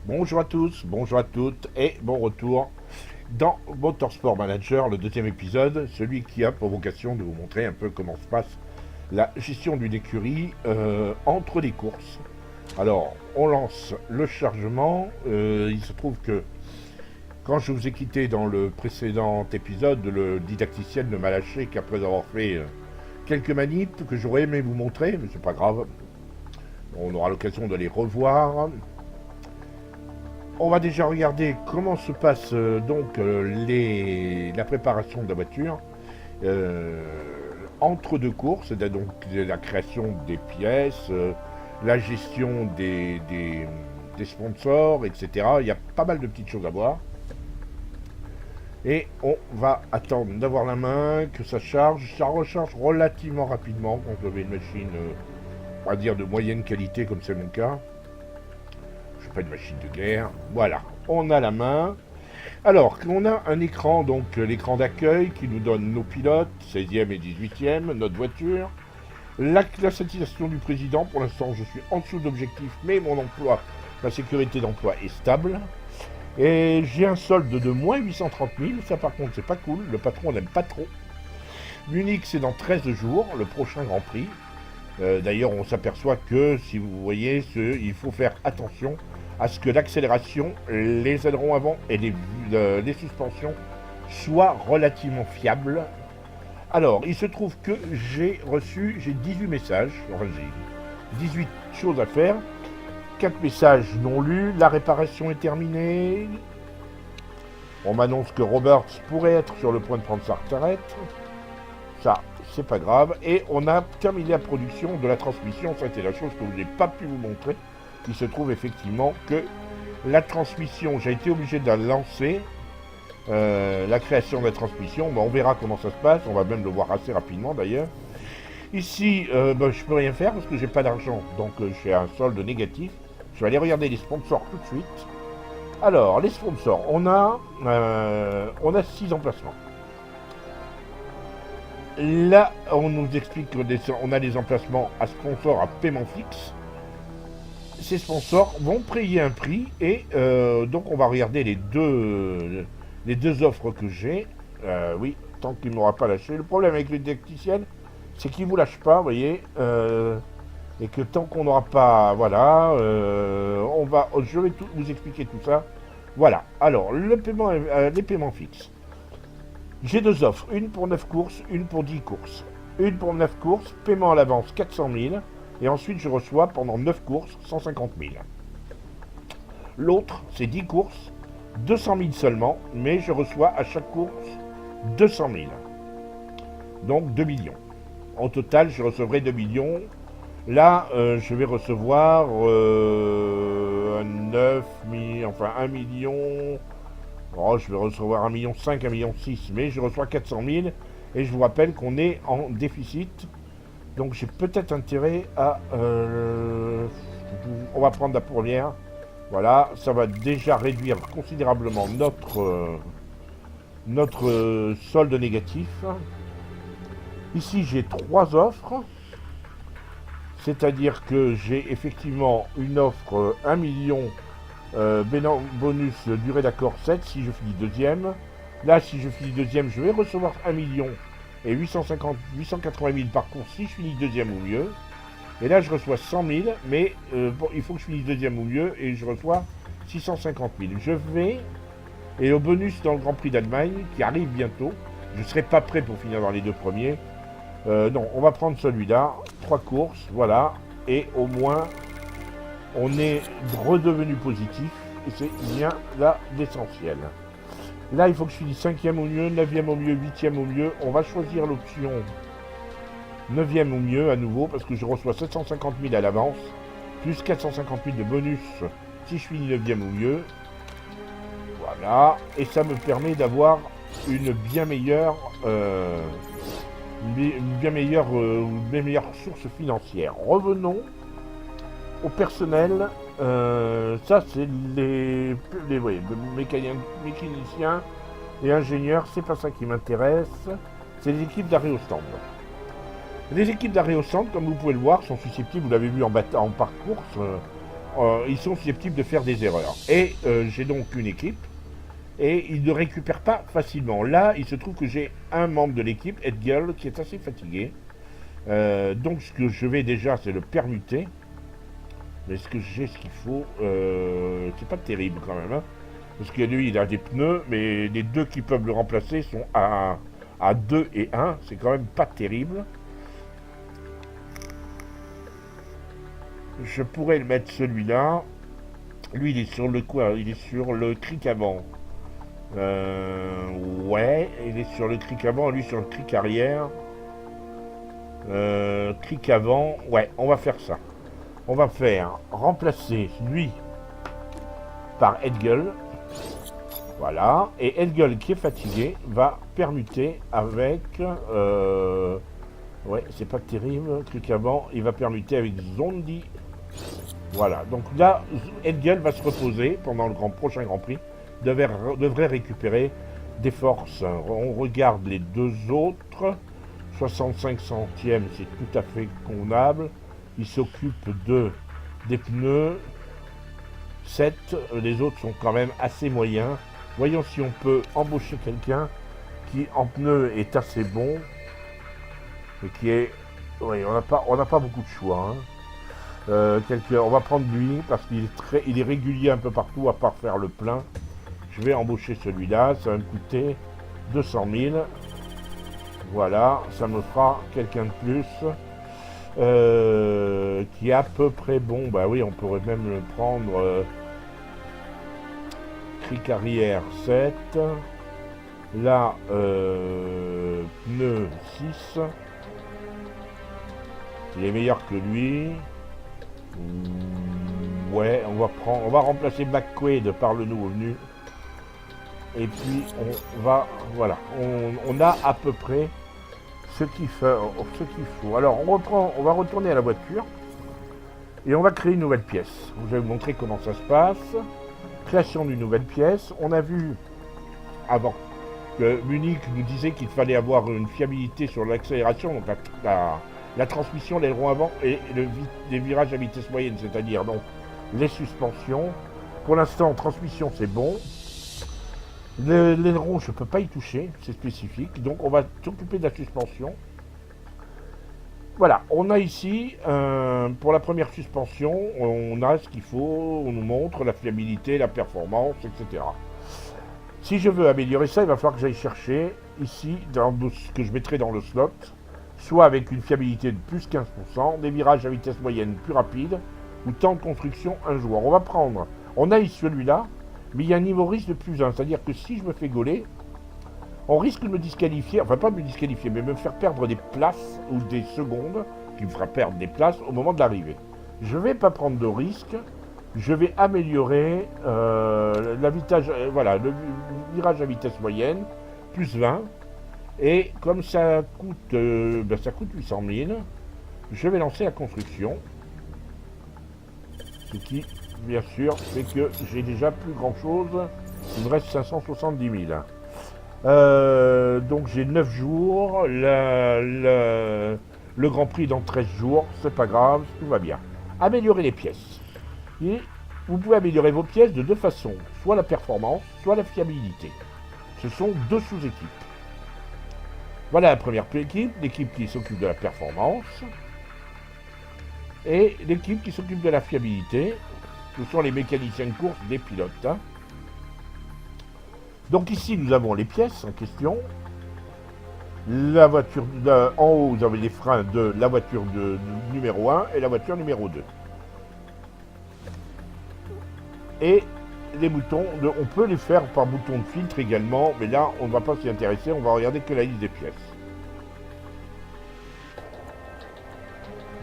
Bonjour à tous, bonjour à toutes et bon retour dans Motorsport Manager, le deuxième épisode, celui qui a pour vocation de vous montrer un peu comment se passe la gestion d'une écurie entre les courses. Alors, on lance le chargement. Il se trouve que quand je vous ai quitté dans le précédent épisode, le didacticiel ne m'a lâché qu'après avoir fait quelques manips que j'aurais aimé vous montrer, mais c'est pas grave. On aura l'occasion de les revoir. On va déjà regarder comment se passe la préparation de la voiture entre deux courses, c'est donc la création des pièces, la gestion des sponsors, etc. Il y a pas mal de petites choses à voir. Et on va attendre d'avoir la main, que ça charge. Ça recharge relativement rapidement quand vous avez une machine, on va dire, de moyenne qualité, comme c'est mon cas. Je suis pas une machine de guerre. Voilà, on a la main. Alors, on a un écran, donc l'écran d'accueil qui nous donne nos pilotes, 16e et 18e, notre voiture. La satisfaction du président, pour l'instant je suis en dessous d'objectif, mais mon emploi, ma sécurité d'emploi est stable. Et j'ai un solde de moins 830 000, ça par contre c'est pas cool, le patron n'aime pas trop. L'unique c'est dans 13 jours, le prochain Grand Prix. D'ailleurs on s'aperçoit que, si vous voyez, il faut faire attention à ce que l'accélération, les ailerons avant et les suspensions soient relativement fiables. Alors, il se trouve que j'ai 18 messages, enfin j'ai 18 choses à faire, 4 messages non lus, la réparation est terminée, on m'annonce que Roberts pourrait être sur le point de prendre sa retraite, ça c'est pas grave, et on a terminé la production de la transmission, ça c'était la chose que je n'ai pas pu vous montrer. Il se trouve effectivement que la transmission, j'ai été obligé de la lancer, la création de la transmission, on verra comment ça se passe, on va même le voir assez rapidement d'ailleurs. Ici, je peux rien faire parce que j'ai pas d'argent, donc j'ai un solde négatif. Je vais aller regarder les sponsors tout de suite. Alors, les sponsors, on a 6 emplacements. Là, on nous explique qu'on a des emplacements à sponsors à paiement fixe. Ces sponsors vont payer un prix et donc on va regarder les deux offres que j'ai. Oui, tant qu'il ne m'aura pas lâché. Le problème avec les didacticiels, c'est qu'il ne vous lâche pas, vous voyez, et que tant qu'on n'aura pas, voilà, je vais vous expliquer tout ça. Voilà. Alors, les paiements fixes. J'ai 2 offres, une pour 9 courses, une pour 10 courses. Une pour 9 courses, paiement à l'avance 400 000. Et ensuite, je reçois pendant 9 courses 150 000. L'autre, c'est 10 courses, 200 000 seulement, mais je reçois à chaque course 200 000. Donc 2 millions. En total, je recevrai 2 millions. Là, je vais recevoir 1 million. Oh, je vais recevoir 1,5 million, 1,6 million, mais je reçois 400 000. Et je vous rappelle qu'on est en déficit. Donc j'ai peut-être intérêt à... on va prendre la première. Voilà, ça va déjà réduire considérablement notre solde négatif. Ici j'ai 3 offres. C'est-à-dire que j'ai effectivement une offre 1 million bonus durée d'accord 7 si je finis deuxième. Là, si je finis deuxième, je vais recevoir 1 million et 880 000 par course si je finis deuxième ou mieux. Et là je reçois 100 000, mais il faut que je finisse deuxième ou mieux, et je reçois 650 000. Je vais, et au bonus dans le Grand Prix d'Allemagne, qui arrive bientôt, je ne serai pas prêt pour finir dans les 2 premiers. Non, on va prendre celui-là, 3 courses, voilà, et au moins on est redevenu positif, et c'est bien là l'essentiel. Là, il faut que je finisse 5e au mieux, 9e au mieux, 8e au mieux. On va choisir l'option 9e au mieux à nouveau, parce que je reçois 750 000 à l'avance, plus 450 000 de bonus si je finis 9e au mieux. Voilà, et ça me permet d'avoir une bien meilleure source financière. Revenons au personnel. Ça, c'est les mécaniciens et ingénieurs, c'est pas ça qui m'intéresse. c'est les équipes d'arrêt au stand. Les équipes d'arrêt au stand, comme vous pouvez le voir, sont susceptibles, vous l'avez vu en parcours, ils sont susceptibles de faire des erreurs. Et j'ai donc une équipe, et ils ne récupèrent pas facilement. Là, il se trouve que j'ai un membre de l'équipe, Edgel, qui est assez fatigué. Donc ce que je vais déjà, c'est le permuter. Est-ce que j'ai ce qu'il faut c'est pas terrible quand même, hein, parce que lui, il a des pneus, mais les deux qui peuvent le remplacer sont à 2 et 1. C'est quand même pas terrible. Je pourrais le mettre celui-là. Lui, il est sur le quoi? Il est sur le cric avant. Ouais, il est sur le cric avant, lui sur le cric arrière. Cric avant, ouais, on va faire ça. On va faire remplacer lui par Edgel. Voilà, et Edgel qui est fatigué va permuter avec... ouais, c'est pas terrible, cric avant, il va permuter avec Zondi. Voilà, donc là, Edgel va se reposer pendant le prochain Grand Prix, devrait récupérer des forces. On regarde les deux autres, 65 centièmes, c'est tout à fait convenable. Il s'occupe des pneus, 7, les autres sont quand même assez moyens. Voyons si on peut embaucher quelqu'un qui en pneus est assez bon, et qui est... Oui, on n'a pas beaucoup de choix, hein. On va prendre lui parce qu'il est régulier un peu partout à part faire le plein. Je vais embaucher celui-là, ça va me coûter 200 000. Voilà, ça me fera quelqu'un de plus qui est à peu près bon. Bah oui, on pourrait même le prendre. Cric arrière 7. Là, pneu 6. Il est meilleur que lui. Ouais, on va remplacer McQuaid par le nouveau venu. Et puis voilà, on a à peu près ce qu'il faut. Alors on va retourner à la voiture et on va créer une nouvelle pièce. Je vais vous montrer comment ça se passe. Création d'une nouvelle pièce. On a vu avant que Munich nous disait qu'il fallait avoir une fiabilité sur l'accélération, donc la transmission, l'aileron avant et les virages à vitesse moyenne, c'est-à-dire donc les suspensions. Pour l'instant, transmission, c'est bon. L'aileron, je ne peux pas y toucher, c'est spécifique. Donc, on va s'occuper de la suspension. Voilà, on a ici, pour la première suspension, on a ce qu'il faut. On nous montre la fiabilité, la performance, etc. Si je veux améliorer ça, il va falloir que j'aille chercher ici, dans ce que je mettrai dans le slot, soit avec une fiabilité de plus 15%, des virages à vitesse moyenne plus rapides, ou temps de construction 1 jour. On va prendre, on a ici celui-là, mais il y a un niveau risque de plus 1, c'est-à-dire que si je me fais gauler, on risque de me disqualifier, enfin pas de me disqualifier, mais me faire perdre des places ou des secondes, qui me fera perdre des places au moment de l'arrivée. Je ne vais pas prendre de risque, je vais améliorer le virage à vitesse moyenne, plus 20, et comme ça coûte 800 000, je vais lancer la construction, ce qui, bien sûr, fait que j'ai déjà plus grand chose, il me reste 570 000. Donc j'ai 9 jours, le Grand Prix dans 13 jours, c'est pas grave, tout va bien. Améliorer les pièces. Et vous pouvez améliorer vos pièces de deux façons, soit la performance, soit la fiabilité. Ce sont deux sous-équipes. Voilà la première équipe, l'équipe qui s'occupe de la performance, et l'équipe qui s'occupe de la fiabilité. Ce sont les mécaniciens de course des pilotes. Donc ici, nous avons les pièces en question. La voiture, en haut, vous avez les freins de la voiture numéro 1 et la voiture numéro 2. Et les boutons, on peut les faire par bouton de filtre également, mais là, on ne va pas s'y intéresser, on va regarder que la liste des pièces.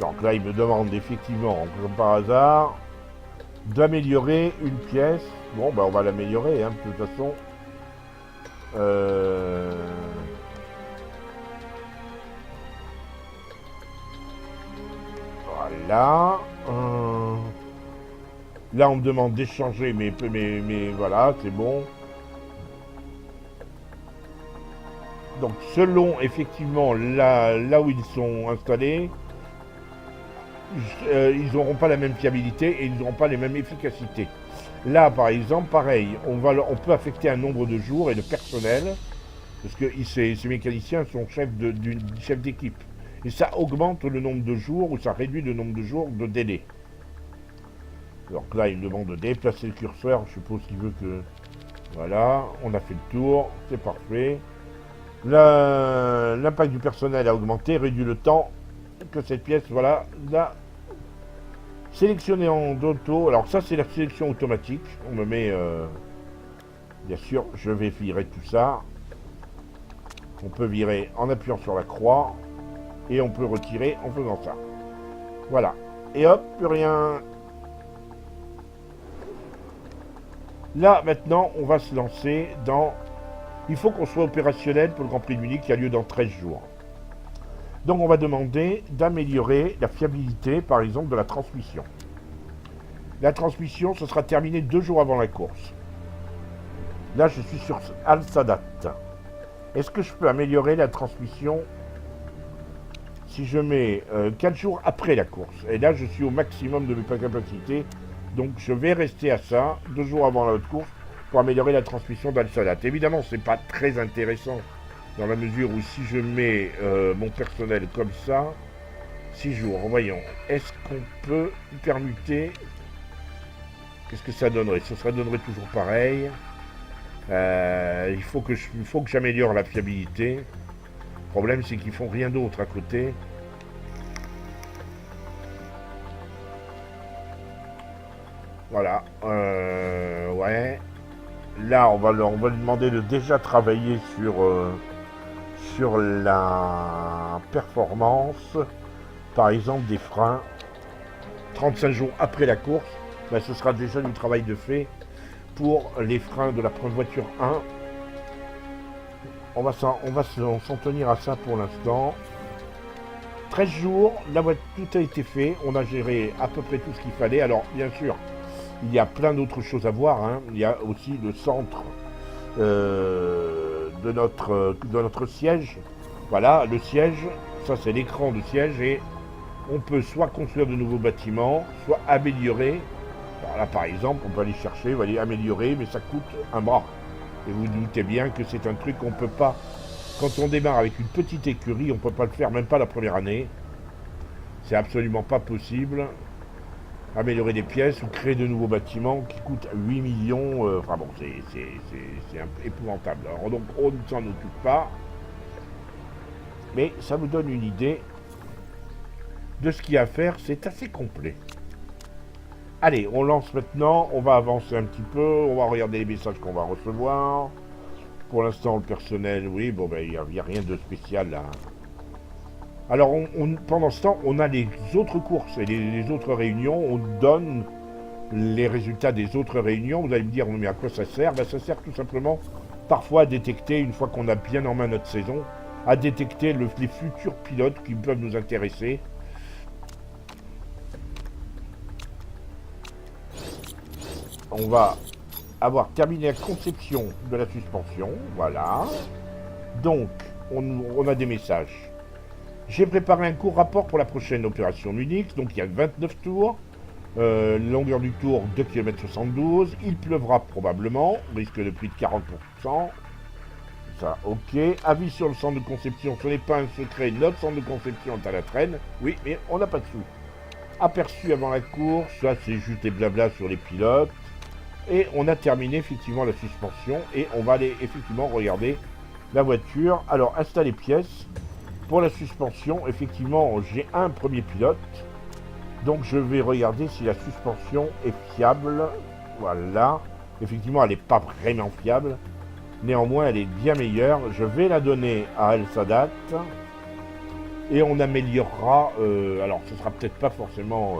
Donc là, il me demande effectivement, comme par hasard, d'améliorer une pièce. Bon, ben on va l'améliorer, hein, de toute façon. Voilà. Là, on me demande d'échanger, mais voilà, c'est bon. Donc selon effectivement là où ils sont installés, ils n'auront pas la même fiabilité et ils n'auront pas les mêmes efficacités. Là par exemple, pareil, on peut affecter un nombre de jours et de personnel, parce que ces mécaniciens sont chefs d'équipe. Et ça augmente le nombre de jours ou ça réduit le nombre de jours de délai. Donc là, il me demande de déplacer le curseur. Je suppose qu'il veut que... Voilà, on a fait le tour. C'est parfait. L'impact du personnel a augmenté, réduit le temps que cette pièce, voilà, là, sélectionner en auto. Alors ça, c'est la sélection automatique. On me met... bien sûr, je vais virer tout ça. On peut virer en appuyant sur la croix. Et on peut retirer en faisant ça. Voilà. Et hop, plus rien. Là, maintenant, on va se lancer dans... Il faut qu'on soit opérationnel pour le Grand Prix de Munich qui a lieu dans 13 jours. Donc, on va demander d'améliorer la fiabilité, par exemple, de la transmission. La transmission, ce sera terminé 2 jours avant la course. Là, je suis sur Al Sadat. Est-ce que je peux améliorer la transmission si je mets 4 jours après la course? Et là, je suis au maximum de mes capacités. Donc je vais rester à ça, 2 jours avant la haute course, pour améliorer la transmission d'Al-Sadat. Évidemment, c'est pas très intéressant, dans la mesure où si je mets mon personnel comme ça, 6 jours, voyons, est-ce qu'on peut permuter? Qu'est-ce que ça donnerait? Ça donnerait toujours pareil. Il faut que j'améliore la fiabilité. Le problème, c'est qu'ils font rien d'autre à côté. Voilà, ouais. Là, on va lui demander de déjà travailler sur la performance, par exemple des freins. 35 jours après la course, ben, ce sera déjà du travail de fait pour les freins de la voiture 1. On va s'en tenir à ça pour l'instant. 13 jours, tout a été fait, on a géré à peu près tout ce qu'il fallait. Alors, bien sûr, il y a plein d'autres choses à voir, hein. Il y a aussi le centre de notre siège. Voilà, le siège, ça c'est l'écran de siège et on peut soit construire de nouveaux bâtiments, soit améliorer. Alors là par exemple, on peut aller chercher, on va aller améliorer, mais ça coûte un bras. Et vous doutez bien que c'est un truc qu'on peut pas, quand on démarre avec une petite écurie, on peut pas le faire, même pas la première année. C'est absolument pas possible. Améliorer des pièces ou créer de nouveaux bâtiments qui coûtent 8 millions, enfin bon, c'est épouvantable. Alors donc on ne s'en occupe pas, mais ça vous donne une idée de ce qu'il y a à faire, c'est assez complet. Allez, on lance maintenant, on va avancer un petit peu, on va regarder les messages qu'on va recevoir. Pour l'instant, le personnel, oui, bon ben il n'y a rien de spécial là. Alors, pendant ce temps, on a les autres courses et les autres réunions. On donne les résultats des autres réunions. Vous allez me dire, mais à quoi ça sert? Ben, ça sert tout simplement, parfois, à détecter, une fois qu'on a bien en main notre saison, à détecter les futurs pilotes qui peuvent nous intéresser. On va avoir terminé la conception de la suspension. Voilà. Donc, on a des messages. J'ai préparé un court rapport pour la prochaine opération Munich, donc il y a 29 tours, longueur du tour 2 km 72, il pleuvra probablement, risque de pluie de 40%, ça ok, avis sur le centre de conception, ce n'est pas un secret, notre centre de conception est à la traîne, oui mais on n'a pas de sous. Aperçu avant la course, ça c'est juste des blabla sur les pilotes, et on a terminé effectivement la suspension, et on va aller effectivement regarder la voiture. Alors installer pièces. Pour la suspension, effectivement, j'ai un premier pilote. Donc, je vais regarder si la suspension est fiable. Voilà. Effectivement, elle n'est pas vraiment fiable. Néanmoins, elle est bien meilleure. Je vais la donner à Al Sadat. Et on améliorera... alors, ce sera peut-être pas forcément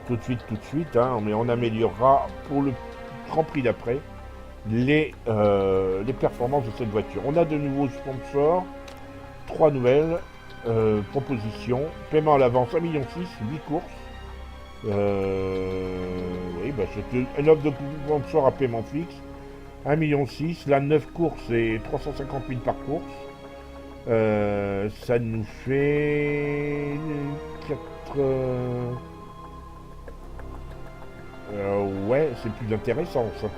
tout de suite. Hein, mais on améliorera pour le Grand Prix d'après les performances de cette voiture. On a de nouveaux sponsors. 3 nouvelles propositions. Paiement à l'avance 1,6 million, 8 courses. Oui, bah c'est une offre de sponsor à paiement fixe. 1,6 million, là 9 courses et 350 000 par course. Ça nous fait 4... ouais, c'est plus intéressant ça.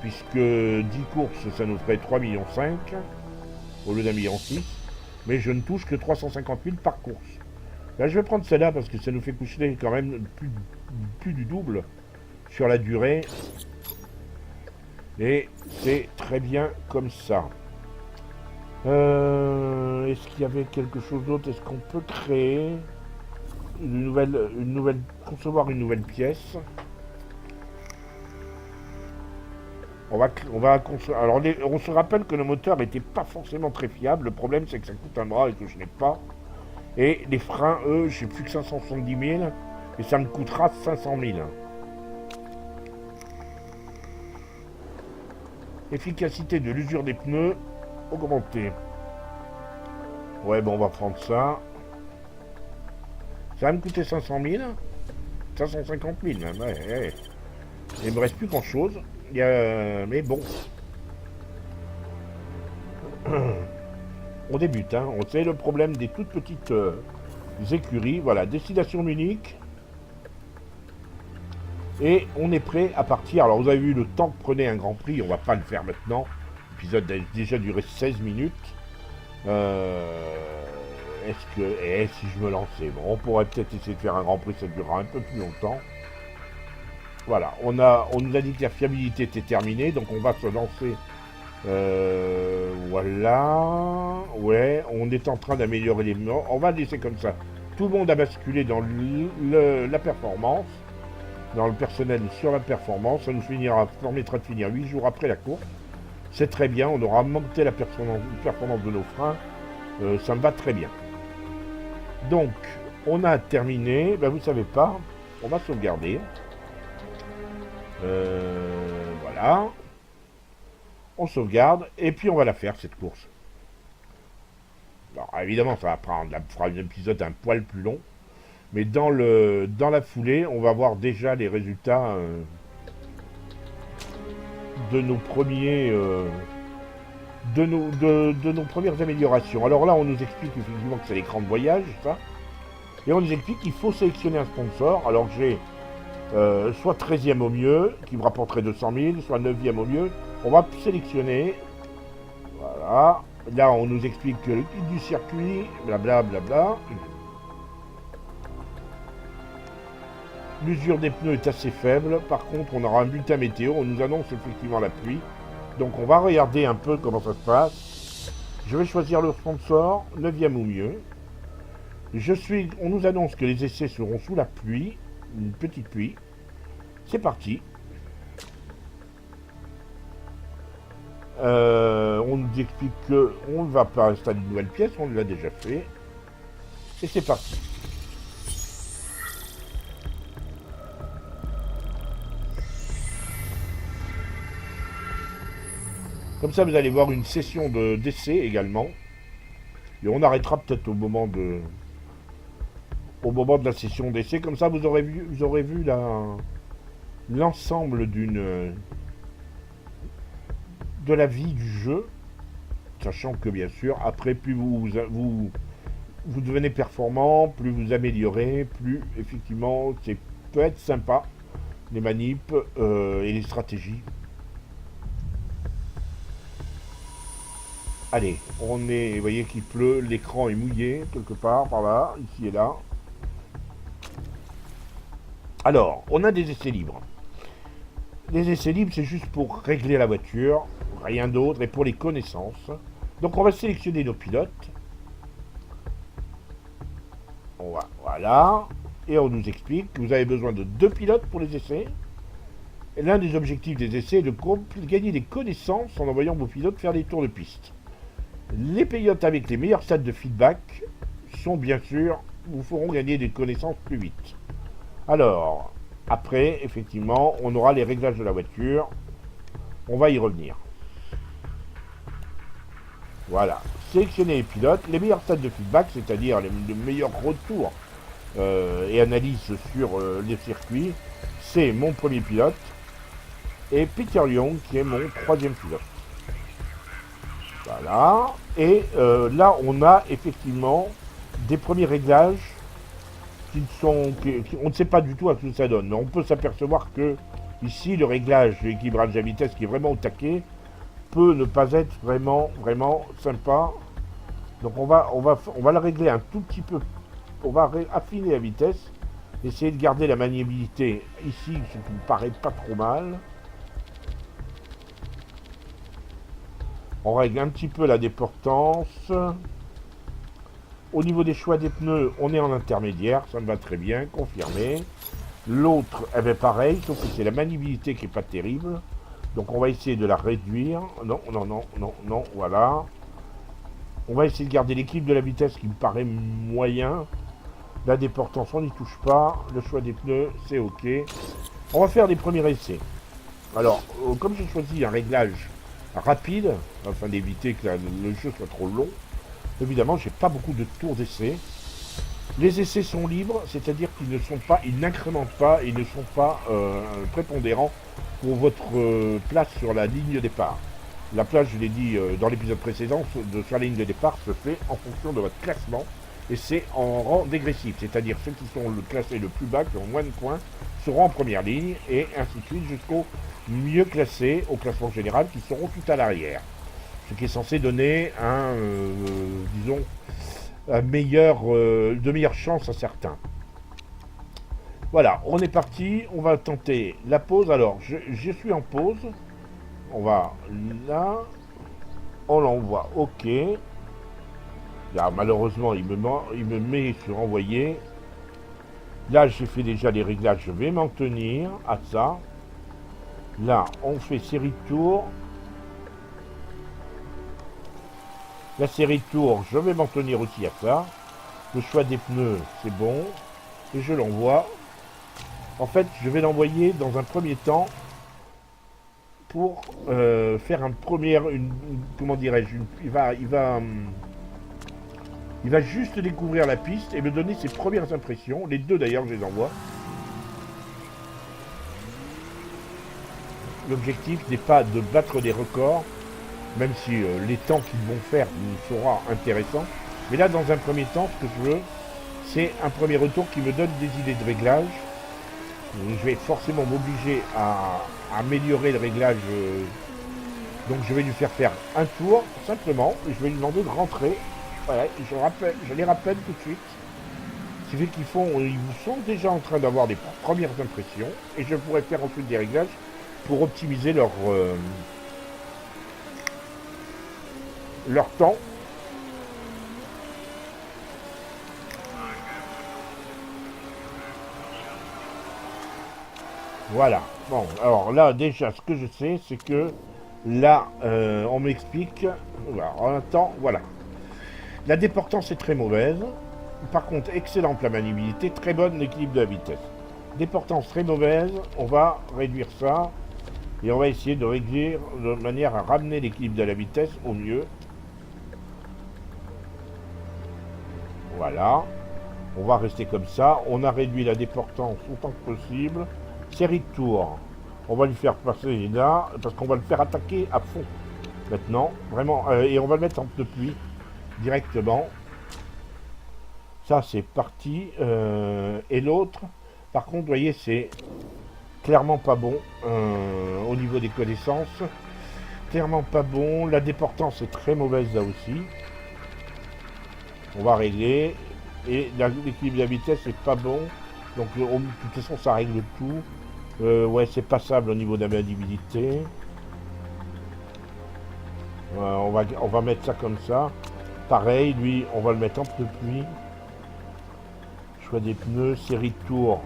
Puisque 10 courses, ça nous ferait 3,5 millions au lieu d'1,6 million. Mais je ne touche que 350 000 par course. Là, je vais prendre celle-là parce que ça nous fait coucher quand même plus du double sur la durée. Et c'est très bien comme ça. Est-ce qu'il y avait quelque chose d'autre? Est-ce qu'on peut créer concevoir une nouvelle pièce? Alors, on se rappelle que le moteur n'était pas forcément très fiable. Le problème, c'est que ça coûte un bras et que je n'ai pas. Et les freins, eux, j'ai plus que 570 000. Et ça me coûtera 500 000. Efficacité de l'usure des pneus augmentée. Ouais, bon, on va prendre ça. Ça va me coûter 500 000. 550 000 même, ouais. Il me reste plus grand chose. Mais bon. On débute, hein. On sait le problème des toutes petites écuries. Voilà, destination Munich. Et on est prêt à partir. Alors vous avez vu le temps que prenait un Grand Prix. On va pas le faire maintenant. L'épisode a déjà duré 16 minutes. Est-ce que... si je me lançais, bon, on pourrait peut-être essayer de faire un Grand Prix, ça durera un peu plus longtemps. Voilà, on nous a dit que la fiabilité était terminée, donc on va se lancer. Voilà. Ouais, on est en train d'améliorer les... On va laisser comme ça. Tout le monde a basculé dans la performance, dans le personnel sur la performance. Ça nous permettra de finir 8 jours après la course. C'est très bien, on aura monté la performance de nos freins. Ça me va très bien. Donc, on a terminé. Ben, vous savez pas, on va sauvegarder. Voilà. On sauvegarde et puis on va la faire cette course. Alors évidemment ça fera un épisode un poil plus long. Mais dans la foulée, on va voir déjà les résultats de nos premiers de nos premières améliorations. Alors là on nous explique effectivement que c'est l'écran de voyage, ça. Et on nous explique qu'il faut sélectionner un sponsor. Alors j'ai soit 13e au mieux, qui me rapporterait 200 000, soit 9e au mieux. On va sélectionner. Voilà. Là, on nous explique que le kit du circuit, blablabla. L'usure des pneus est assez faible. Par contre, on aura un bulletin météo. On nous annonce effectivement la pluie. Donc, on va regarder un peu comment ça se passe. Je vais choisir le sponsor, 9e ou mieux. On nous annonce que les essais seront sous la pluie. Une petite pluie. C'est parti. On nous explique qu'on ne va pas installer une nouvelle pièce, on l'a déjà fait. Et c'est parti. Comme ça, vous allez voir une session d'essai également. Et on arrêtera peut-être au moment de la session d'essai. Comme ça, vous aurez vu l'ensemble de la vie du jeu, sachant que bien sûr après plus vous devenez performant, plus vous améliorez, plus effectivement peut être sympa les manips et les stratégies. Allez, vous voyez qu'il pleut, l'écran est mouillé quelque part par là, ici et là. Alors, on a des essais libres. Les essais libres, c'est juste pour régler la voiture, rien d'autre, et pour les connaissances. Donc on va sélectionner nos pilotes. Voilà. Et on nous explique que vous avez besoin de 2 pilotes pour les essais. Et l'un des objectifs des essais est de gagner des connaissances en envoyant vos pilotes faire des tours de piste. Les pilotes avec les meilleurs stades de feedback sont bien sûr, vous feront gagner des connaissances plus vite. Alors, après, effectivement, on aura les réglages de la voiture. On va y revenir. Voilà. Sélectionner les pilotes, les meilleurs stades de feedback, c'est-à-dire les meilleurs retours et analyses sur les circuits, c'est mon premier pilote et Peter Young qui est mon 3e pilote. Voilà. Et là, on a effectivement des premiers réglages qui ne sont... on ne sait pas du tout à ce que ça donne. Mais on peut s'apercevoir que ici, le réglage de l'équilibrage de la vitesse qui est vraiment au taquet peut ne pas être vraiment, vraiment sympa. Donc on va le régler un tout petit peu. On va affiner la vitesse. Essayer de garder la maniabilité ici, ce qui me paraît pas trop mal. On règle un petit peu la déportance. Au niveau des choix des pneus, on est en intermédiaire, ça me va très bien, confirmé. L'autre, eh bien pareil, sauf que c'est la maniabilité qui n'est pas terrible. Donc on va essayer de la réduire. Non, non, non, non, non, voilà. On va essayer de garder l'équilibre de la vitesse qui me paraît moyen. La déportance, on n'y touche pas. Le choix des pneus, c'est ok. On va faire des premiers essais. Alors, comme j'ai choisi un réglage rapide, afin d'éviter que le jeu soit trop long, évidemment, j'ai pas beaucoup de tours d'essai. Les essais sont libres, c'est-à-dire qu'ils ne sont pas, ils n'incrémentent pas, ils ne sont pas prépondérants pour votre place sur la ligne de départ. La place, je l'ai dit dans l'épisode précédent, sur la ligne de départ se fait en fonction de votre classement et c'est en rang dégressif, c'est-à-dire ceux qui sont classés le plus bas, qui ont moins de points, seront en première ligne et ainsi de suite jusqu'aux mieux classés au classement général qui seront tout à l'arrière. Ce qui est censé donner disons, de meilleures chances à certains. Voilà, on est parti, on va tenter la pause. Alors, je suis en pause. On va là, on l'envoie, ok. Là, malheureusement, il me met sur envoyer. Là, j'ai fait déjà les réglages, je vais m'en tenir à ça. Là, on fait série de tours. La série de tours, je vais m'en tenir aussi à ça. Le choix des pneus, c'est bon. Et je l'envoie. En fait, je vais l'envoyer dans un premier temps pour faire un premier... comment dirais-je, il va juste découvrir la piste et me donner ses premières impressions. Les deux d'ailleurs, je les envoie. L'objectif n'est pas de battre des records, même si les temps qu'ils vont faire nous sera intéressant. Mais là, dans un premier temps, ce que je veux, c'est un premier retour qui me donne des idées de réglage. Je vais forcément m'obliger à améliorer le réglage. Donc je vais lui faire un tour, simplement, et je vais lui demander de rentrer. Voilà, je les rappelle tout de suite. Ce qui fait ils sont déjà en train d'avoir des premières impressions, et je pourrais faire ensuite des réglages pour optimiser leur temps. Voilà. Bon, alors là, déjà, ce que je sais, c'est que là, on m'explique. Voilà, en attendant, voilà. La déportance est très mauvaise. Par contre, excellente la maniabilité, très bonne l'équilibre de la vitesse. Déportance très mauvaise, on va réduire ça. Et on va essayer de régler de manière à ramener l'équilibre de la vitesse au mieux. Voilà. On va rester comme ça. On a réduit la déportance autant que possible. Série de tours. On va lui faire passer là, parce qu'on va le faire attaquer à fond. Maintenant, vraiment. Et on va le mettre en pneu pluie directement. Ça, c'est parti. Et l'autre, par contre, vous voyez, c'est clairement pas bon au niveau des connaissances. Clairement pas bon. La déportance est très mauvaise là aussi. On va régler. Et l'équilibre de la vitesse est pas bon. Donc de toute façon ça règle tout. Ouais, c'est passable au niveau de la maniabilité. On va mettre ça comme ça. Pareil, lui, on va le mettre en pneu pluie. Choix des pneus, série de tours.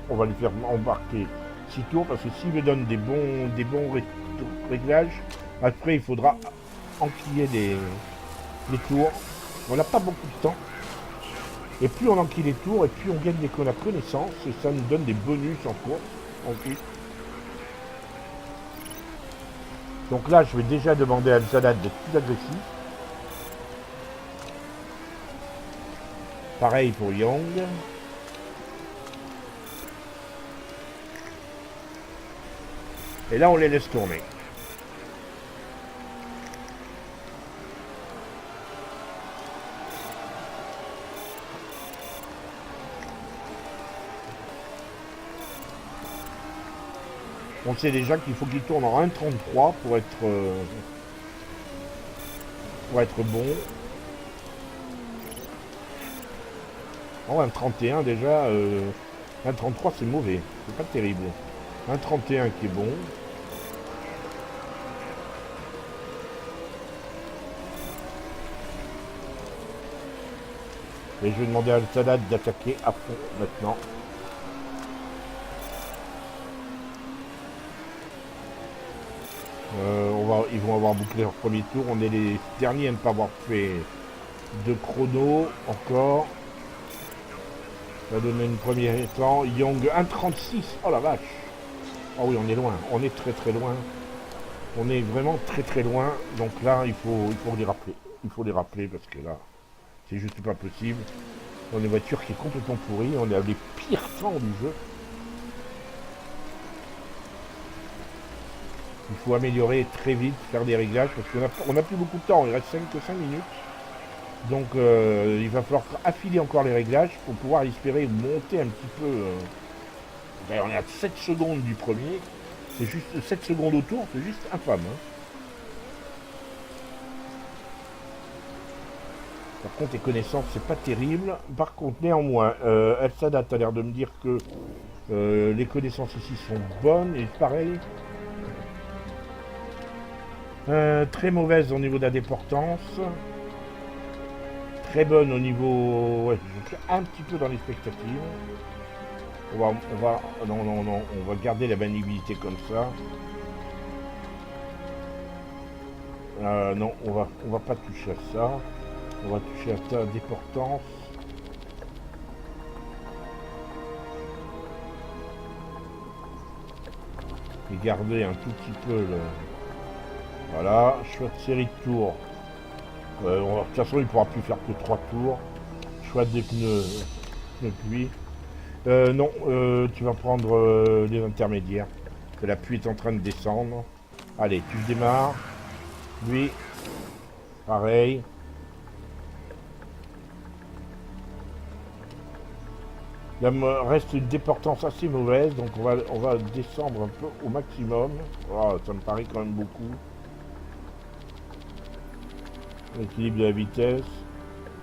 On va lui faire embarquer 6 tours parce que s'il me donne des bons réglages, après il faudra enquiller les tours. On n'a pas beaucoup de temps. Et plus on enquille les tours, et plus on gagne la connaissance, et ça nous donne des bonus en course ensuite. Donc là, je vais déjà demander à Zanad d'être plus agressif. Pareil pour Young. Et là, on les laisse tourner. On sait déjà qu'il faut qu'il tourne en 1,33 pour être bon. En 1,31 déjà, 1,33 c'est mauvais, c'est pas terrible. 1,31 qui est bon. Et je vais demander à Al-Sadat d'attaquer à fond maintenant. Ils vont avoir bouclé leur premier tour. On est les derniers à ne pas avoir fait de chrono encore. Ça va donner une première temps. Young 1,36. Oh la vache. Oh oui, on est loin. On est très très loin. On est vraiment très très loin. Donc là, il faut les rappeler. Il faut les rappeler parce que là, c'est juste pas possible. On a une voiture qui est complètement pourrie. On a les pires temps du jeu. Il faut améliorer très vite, faire des réglages parce qu'on n'a plus beaucoup de temps. Il reste 5 minutes. Donc il va falloir affiler encore les réglages pour pouvoir espérer monter un petit peu. On est à 7 secondes du premier. C'est juste 7 secondes autour, c'est juste infâme. Hein. Par contre, les connaissances, c'est pas terrible. Par contre, néanmoins, El Sadat a l'air de me dire que les connaissances ici sont bonnes. Et pareil, très mauvaise au niveau de la déportance. Très bonne au niveau... Ouais, je suis un petit peu dans l'expectative. Non, on va garder la maniabilité comme ça. Non, on va pas toucher à ça. On va toucher à ta déportance. Et garder un tout petit peu le... Voilà, choix de série de tours. De toute façon, il ne pourra plus faire que 3 tours. Choix des pneus pluie. Non, tu vas prendre les intermédiaires. Que la pluie est en train de descendre. Allez, tu démarres. Lui, pareil. Là, reste une déportance assez mauvaise, donc on va descendre un peu au maximum. Oh, ça me paraît quand même beaucoup. L'équilibre de la vitesse.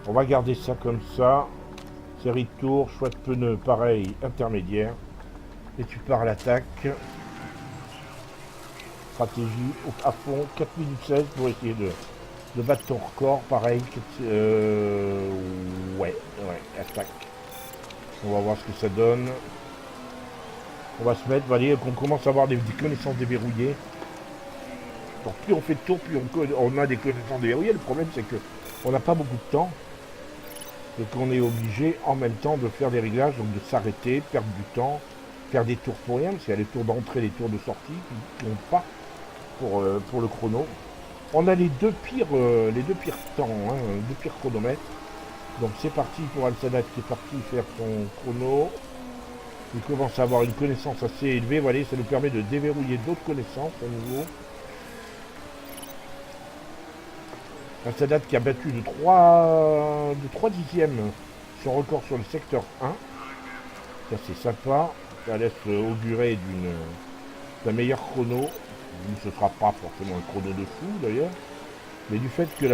On va garder ça comme ça. Série de tours, choix de pneus, pareil, intermédiaire. Et tu pars à l'attaque. Stratégie à fond, 4 minutes 16 pour essayer de battre ton record, pareil. Ouais, attaque. On va voir ce que ça donne. On va se mettre, voyez, qu'on commence à avoir des connaissances déverrouillées. Donc plus on fait de tours, plus on a des connaissances déverrouillées. Le problème c'est que on n'a pas beaucoup de temps. Et qu'on est obligé en même temps de faire des réglages, donc de s'arrêter, perdre du temps, faire des tours pour rien, parce qu'il y a les tours d'entrée, les tours de sortie qui n'ont pas pour le chrono. On a les deux pires temps, hein, les deux pires chronomètres. Donc c'est parti pour Al-Sadat qui est parti faire son chrono. Il commence à avoir une connaissance assez élevée. Voilà, ça nous permet de déverrouiller d'autres connaissances à nouveau. Al-Sadat qui a battu de 3 dixièmes son record sur le secteur 1. Ça c'est sympa. Ça laisse augurer d'un meilleur chrono. Ce ne sera pas forcément un chrono de fou d'ailleurs. Mais du fait que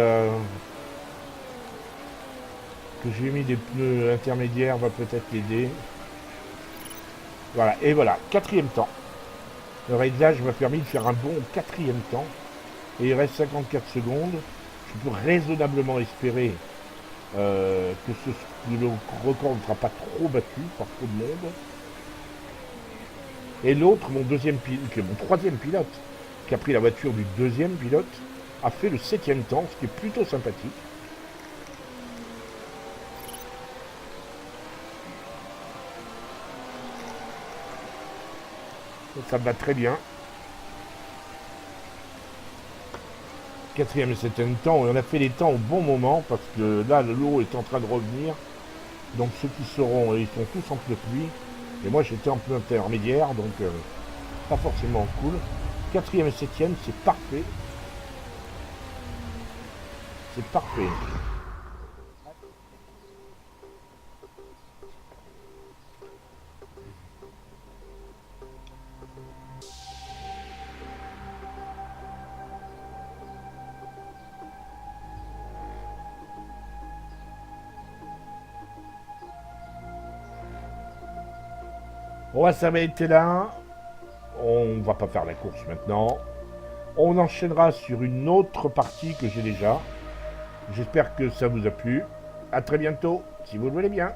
j'ai mis des pneus intermédiaires va peut-être l'aider. Voilà, et voilà, 4e temps. Le réglage m'a permis de faire un bon 4e temps. Et il reste 54 secondes. Je peux raisonnablement espérer que le record ne sera pas trop battu par trop de monde. Et l'autre, mon 3e pilote, qui a pris la voiture du 2e pilote, a fait le 7e temps, ce qui est plutôt sympathique. Ça me va très bien. 4e et 7e temps, et on a fait les temps au bon moment parce que là l'eau est en train de revenir. Donc ceux qui seront, ils sont tous en pneu pluie. Et moi j'étais en pneu intermédiaire, donc pas forcément cool. 4e et 7e, c'est parfait. C'est parfait. On va s'arrêter là. On va pas faire la course maintenant. On enchaînera sur une autre partie que j'ai déjà. J'espère que ça vous a plu. A très bientôt, si vous le voulez bien.